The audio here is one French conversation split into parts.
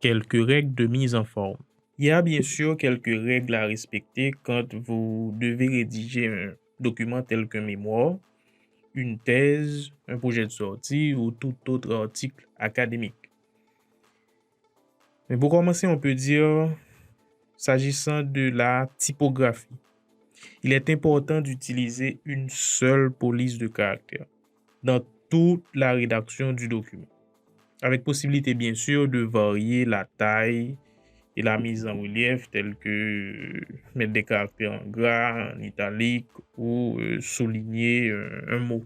quelques règles de mise en forme. Il y a bien sûr quelques règles à respecter quand vous devez rédiger un document tel qu'un mémoire, une thèse, un projet de sortie ou tout autre article académique. Mais pour commencer, on peut dire, s'agissant de la typographie, il est important d'utiliser une seule police de caractère dans toute la rédaction du document, avec possibilité bien sûr de varier la taille et la mise en relief, telle que mettre des caractères en gras, en italique ou souligner un mot.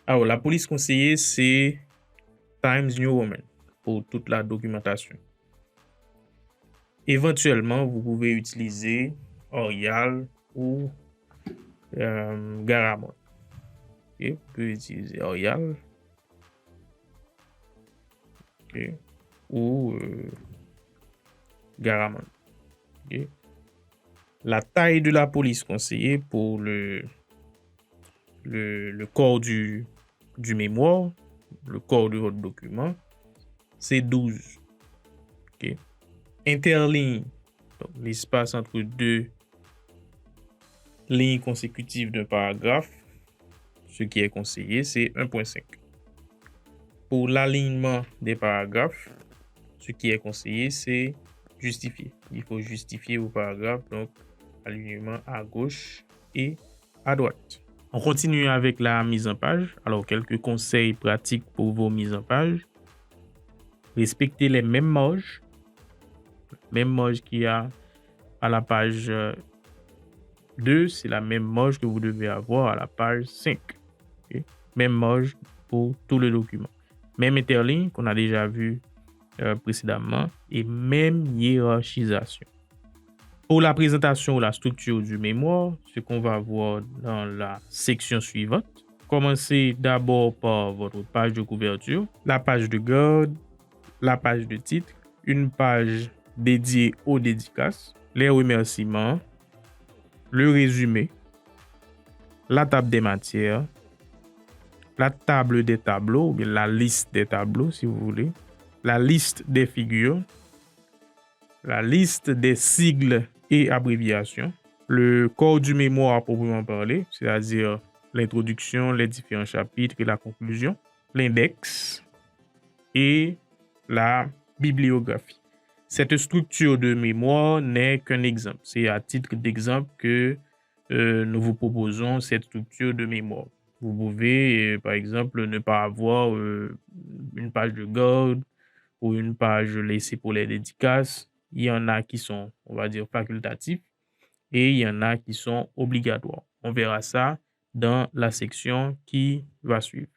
Alors, la police conseillée, c'est Times New Roman pour toute la documentation. Éventuellement, vous pouvez utiliser Arial ou Garamond. Okay. Vous pouvez utiliser Arial ou Garamond. Okay. La taille de la police conseillée pour le corps du mémoire, le corps de votre document, c'est 12. Okay. Interligne, donc l'espace entre deux lignes consécutives d'un paragraphe, ce qui est conseillé, c'est 1.5. Pour l'alignement des paragraphes, ce qui est conseillé, c'est justifier. Il faut justifier vos paragraphes, donc alignement à gauche et à droite. On continue avec la mise en page. Alors, quelques conseils pratiques pour vos mises en page. Respectez les mêmes marges. Même marge qu'il y a à la page 2, c'est la même marge que vous devez avoir à la page 5. Okay? Même marge pour tout le document. Même interligne qu'on a déjà vu précédemment et même hiérarchisation. Pour la présentation ou la structure du mémoire, ce qu'on va voir dans la section suivante. Commencez d'abord par votre page de couverture, la page de garde, la page de titre, une page dédiée aux dédicaces, les remerciements, le résumé, la table des matières, la table des tableaux, ou bien la liste des tableaux si vous voulez, la liste des figures, la liste des sigles et abréviations, le corps du mémoire proprement parler, c'est-à-dire l'introduction, les différents chapitres et la conclusion, l'index et la bibliographie. Cette structure de mémoire n'est qu'un exemple. C'est à titre d'exemple que nous vous proposons cette structure de mémoire. Vous pouvez, par exemple, ne pas avoir une page de garde ou une page laissée pour les dédicaces. Il y en a qui sont, on va dire, facultatifs et il y en a qui sont obligatoires. On verra ça dans la section qui va suivre.